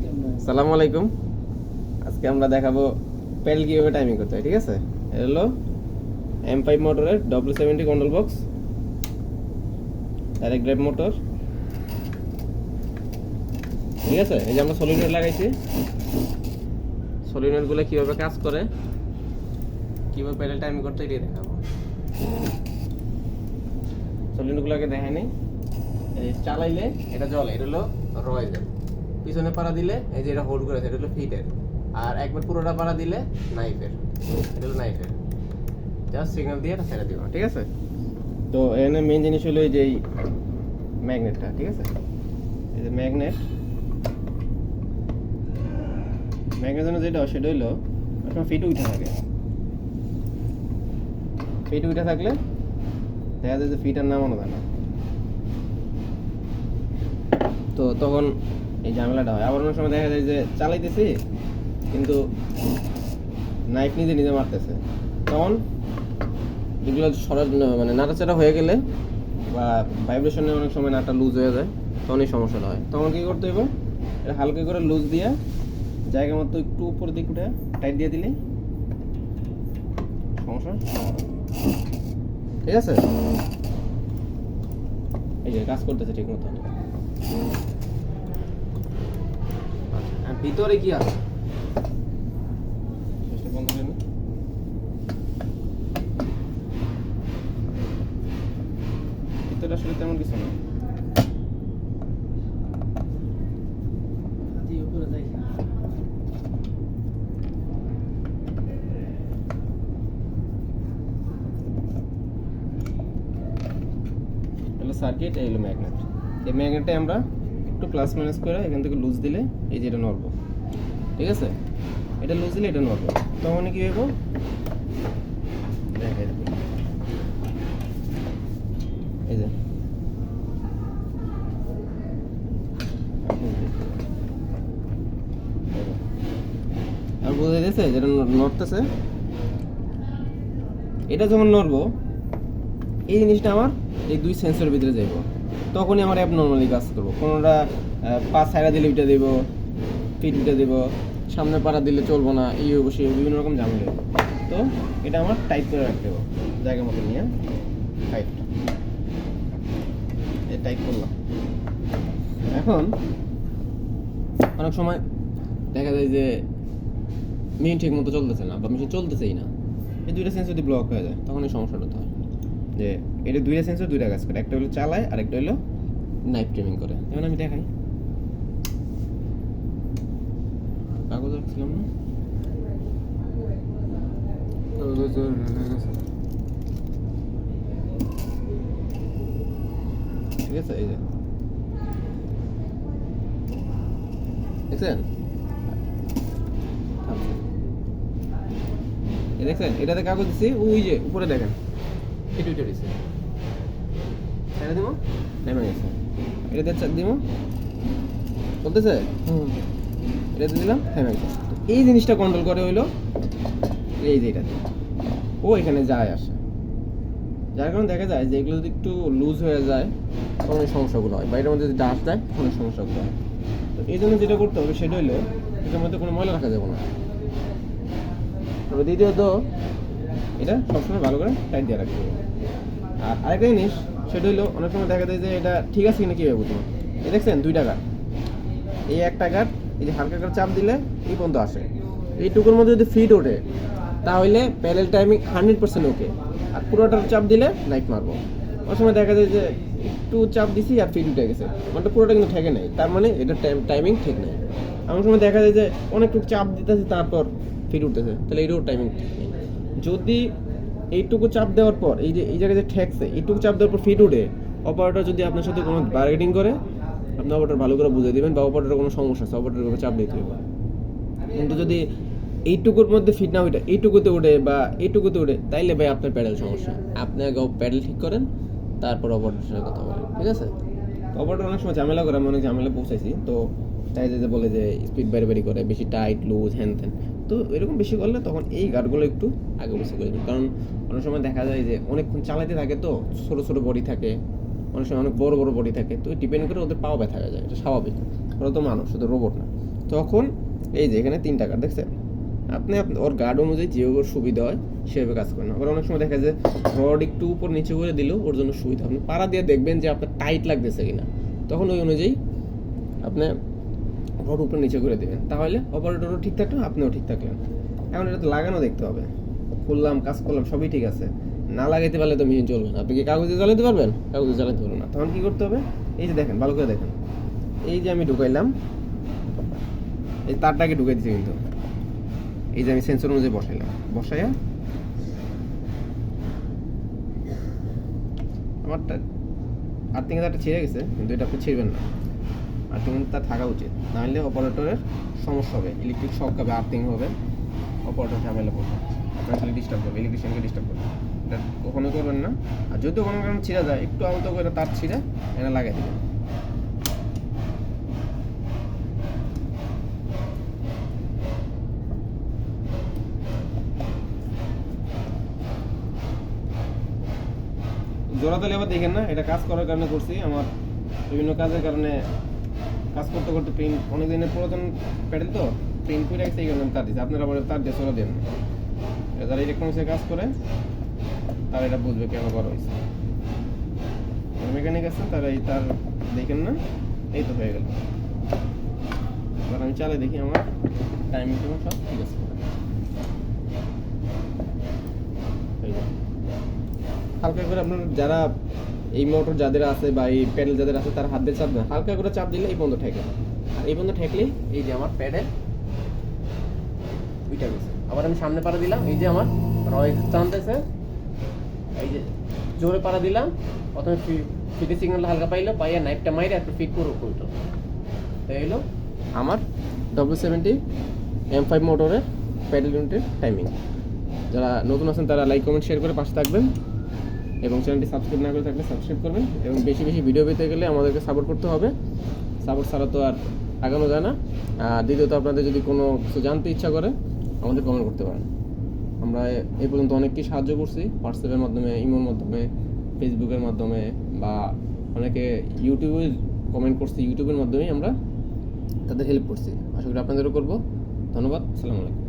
আসসালামু আলাইকুম। আজকে আমরা দেখাবো প্যাডেল কিভাবে টাইমিং করতে হয়। ঠিক আছে, এটা হলো M5 মোটরের W70 control box, direct drive motor. ঠিক আছে, এই যে আমরা সলিনয়েড লাগাইছি, সলিনয়েডগুলো কিভাবে কাজ করে, কিভাবে প্যাডেল টাইমিং করতে এটাই দেখাবো। সলিনয়েডগুলোকে দেখায়নি, এই চালাইলে এটা জ্বলে, এটা হলো রয়েল। পিছনে পাড়া দিলে এই যে এটা হোল্ড করেছে, এটা হলো ফিটের। আর একবার পুরোটা পাড়া দিলে নাইফের, এটা হলো নাইফের। জাস্ট সিগন্যাল দিয়ে এটা ছেড়ে দিব। ঠিক আছে, তো এখানে মেইন জিনিস হলো এই যে ম্যাগনেটটা। ঠিক আছে, এই যে ম্যাগনেটের জন্য যেটা সেটা হলো আপনার ফিট উঠে থাকে। ফিট উঠে থাকলে দেখা যায় যে ফিটার নামানো যায় না, তো তখন এই ঝামেলাটা হয়। আবার অনেক সময় দেখা যায় যে চালাইতেছি কিন্তু নাইফ নিজে নিজে মারতেছে, তখন এগুলো মানে নাড়াচাড়া হয়ে গেলে বা ভাইব্রেশনে অনেক সময় নাটটা লুজ হয়ে যায়, তখন এই সমস্যাটা হয়। তখন কী করতে হবে, এটা হালকা করে লুজ দিয়ে জায়গা মতো একটু উপর দিকে উঠে টাইট দিয়ে দিলেই সমস্যা। ঠিক আছে, এই যে কাজ করতেছে ঠিক মতো। ভিতরে কি আছে বন্ধ করে ভিতরে আসলে তেমন কিছু না। সার্কিট, এই হলো ম্যাগনেট। এই ম্যাগনেটে আমরা একটু প্লাস মাইনাস করে এখান থেকে লুজ দিলে এই যে এটা নড়বো। ঠিক আছে, এটা লুজ দিলে এটা নড়বো, তখন কি হইব এই যে আর বোঝা যাচ্ছে যেটা নড়তেছে। এটা যখন নড়বো এই জিনিসটা আমার এই দুই সেন্সরের ভিতরে যাইব, তখনই আমার অ্যাপ নর্মালি কাজ করবো। কোনোটা পা ছাইড়া দিলে উঠে দেবো, ফিট উঠে দেবো, সামনে পাড়া দিলে চলবো না, এই অবশ্যই বিভিন্ন রকম ঝামেলা। তো এটা আমার টাইট করে রাখতে হবে জায়গা মতো নিয়ে, টাইট টাইট করলাম। এখন অনেক সময় দেখা যায় যে মেশিন ঠিক মতো চলতেছে না বা মেশিন চলতেছেই না, এই দুইটা সেন্সর যদি ব্লক হয়ে যায় তখন এই সমস্যাটা হয় যে এটা দুইটা সেন্সর দুইটা কাজ করে, একটা হলো চালায় আর একটা হলো নাইফ ট্রিমিং করে। যেমন আমি দেখাই, কাগজ রাখছিলাম না, ঠিক আছে, এই যে দেখছেন, দেখছেন এটাতে কাগজ দিচ্ছি, ওই যে উপরে দেখেন এটা উঠে দিচ্ছে, এটা দিব নেমে গেছে, এটাতে দিব চলতেছে, এটাতে দিলাম থেমে গেছে। এই জিনিসটা কন্ট্রোল করে হইলো এই যে এটা, ও এখানে যায় আসে, যার কারণে দেখা যায় যে এগুলো যদি একটু লুজ হয়ে যায় তখন এই সমস্যাগুলো হয়, বা এটার মধ্যে যদি ডাস্ট দেয় তখন এই সমস্যাগুলো হয়। তো এই জন্য যেটা করতে হবে সেটা হইলো এটার মধ্যে কোনো ময়লা রাখা যাবে না। তবে দ্বিতীয়ত এটা সবসময় ভালো করে টাইট দিয়ে রাখতে হবে। আর আরেকটা জিনিস সেটা হইলো অনেক সময় দেখা যায় যে এটা ঠিক আছে কিনা কীভাবে বুঝবো। এই দেখছেন 2 টাকা, এই 1 টাকার এই যে হালকা করে চাপ দিলে এই পর্যন্ত আসে, এইটুকুর মধ্যে যদি ফিট ওঠে তাহলে প্যাডেল টাইমিং 100% ওকে। আর পুরোটার চাপ দিলে নাইফ মারবো। অনেক সময় দেখা যায় যে একটু চাপ দিছি আর ফিট উঠে গেছে, মানে পুরোটা কিন্তু ঠেকে নেই, তার মানে এটা টাইমিং ঠিক নেই। এমন সময় দেখা যায় যে অনেকটুকু চাপ দিতেছে তারপর ফিট উঠতেছে, তাহলে এটাও টাইমিং ঠিক নেই। যদি এইটুকু চাপ দেওয়ার পর এই যে এই জায়গায় যে ঠেকছে, এইটুকু চাপ দেওয়ার পর ফিট উঠে, অপারেটর যদি আপনার সাথে কোনো বার্গেনিং করে আপনি অপারেটর ভালো করে বুঝিয়ে দেবেন, বা অপারেটরের কোনো সমস্যা আছে অপারেটরের চাপ দিতে হবে। কিন্তু যদি এইটুকুর মধ্যে ফিট না ওইটা এইটুকুতে উঠে বা এইটুকুতে উঠে, তাইলে ভাই আপনার প্যাডেল সমস্যা। আপনি আগে প্যাডেল ঠিক করেন, তারপর অপারেটরের সাথে কথা বলেন। ঠিক আছে, অপারেটর অনেক সময় ঝামেলা করে, আমি অনেক ঝামেলা পৌঁছাইছি। তো তাই যে বলে যে স্পিড বাড়ি করে বেশি টাইট লুজ হ্যান ত্যান, তো এরকম বেশি করলে তখন এই গার্ডগুলো একটু আগে বসে করে দিন। কারণ অনেক সময় দেখা যায় যে অনেকক্ষণ চালাতে থাকে, তো ছোটো ছোটো বডি থাকে, অনেক সময় অনেক বড় বড় বডি থাকে, তো ডিপেন্ড করে ওদের পাও ব্যথা হয়ে যায়, এটা স্বাভাবিক। ওরা তো মানুষ, শুধু রোবট না। তখন এই যে এখানে 3টা কার্ড দেখছেন, আপনি ওর গার্ড অনুযায়ী যে ওর সুবিধা হয় সেভাবে কাজ করেন। আবার অনেক সময় দেখা যায় রড একটু উপর নিচে করে দিলেও ওর জন্য সুবিধা। আপনি পাড়া দিয়ে দেখবেন যে আপনার টাইট লাগতেছে কিনা, তখন ওই অনুযায়ী আপনি রড উপর নিচে করে দেবেন, তাহলে অপারেটরও ঠিক থাকলো, আপনিও ঠিক থাকলেন। এখন এটা তো লাগানো দেখতে হবে, খুললাম কাজ করলাম সবই ঠিক আছে, না লাগাইতে পারলে তো মেশিন চলবে না। আপনি কি কাগজে জ্বালাতে পারবেন? কাগজে জ্বালাতে পারবেন না। তখন কী করতে হবে, এই যে দেখেন ভালো করে দেখেন, এই যে আমি ঢুকাইলাম, এই তারটাকে ঢুকাই দিচ্ছি, কিন্তু এই যে আমি সেন্সর অনুযায়ী বসাইলাম, বসাইয়া আমারটা আর্থিংয়ের তারটা ছিঁড়ে গেছে, কিন্তু এটা আপনি ছিঁড়বেন না, আর্থিংয়ের তার থাকা উচিত, নাহলে অপারেটরের সমস্যা হবে, ইলেকট্রিক শক খাবে, আর্থিং হবে, অপারেটর ঝামেলা পড়বে, আপনাকে ডিস্টার্ব করবে, ইলেকট্রিশিয়ানকে ডিস্টার্ব করবে। এটা কখনোই করবেন না। আর যদি কোনো কারণে ছিঁড়া যায়, একটু আলতো করে তার ছিঁড়ে এটা লাগাই দেবেন। জোড়া তালে আবার দেখেন না, এটা কাজ করার কারণে করছি, আমার বিভিন্ন কাজের কারণে কাজ করতে করতে প্রিন্ট অনেক দিনের পুরাতন প্যাডেল তো প্রিন্ট করে রাখছে, এই কারণে তার দিচ্ছে। আপনারা আবার তার দিয়ে চলে দেন, যারা ইলেকট্রনিক্সে কাজ করে তারা এটা বুঝবে কেন করা হয়েছে। মেকানিক আছেন তারা এই তার দেখেন না, এই তো হয়ে গেল। এবার আমি চালে দেখি আমার টাইমিং সব ঠিক আছে। হালকা করে আপনার যারা এই মোটর যাদের আছে বা এই প্যাডেল যাদের আছে তারা হাত দিয়ে চাপ দেন, হালকা করে চাপ দিলে এই বন্ধ ঠেকে, আর এই বন্ধ ঠেকলে এই যে আমার প্যাডেল উইটা গেছে। আবার আমি সামনে পাড়া দিলাম, এই যে আমার রয় টানতেছে, এই যে জোরে পাড়া দিলাম, প্রথমে ফিটে সিগন্যাল হালকা পাইলো, পাইয়া নাইফটা মাইরে একটু ফিট করে উল্টো। এই হলো আমার W70 M5 মোটরের প্যাডেল ইউনিটের টাইমিং। যারা নতুন আছেন তারা লাইক কমেন্ট শেয়ার করে পাশে থাকবেন, এবং চ্যানেলটি সাবস্ক্রাইব না করে থাকলে সাবস্ক্রাইব করবেন, এবং বেশি বেশি ভিডিও পেতে গেলে আমাদেরকে সাপোর্ট করতে হবে, সাপোর্ট ছাড়া তো আর আগানো যায় না। আর দ্বিতীয়ত আপনাদের যদি কোনো কিছু জানতে ইচ্ছা করে আমাদের কমেন্ট করতে পারেন। আমরা এই পর্যন্ত অনেককেই সাহায্য করছি, হোয়াটসঅ্যাপের মাধ্যমে, ইমোর মাধ্যমে, ফেসবুকের মাধ্যমে, বা অনেকে ইউটিউবে কমেন্ট করছি, ইউটিউবের মাধ্যমেই আমরা তাদের হেল্প করছি। আশা করি আপনাদেরও করবো। ধন্যবাদ, আসসালামু আলাইকুম।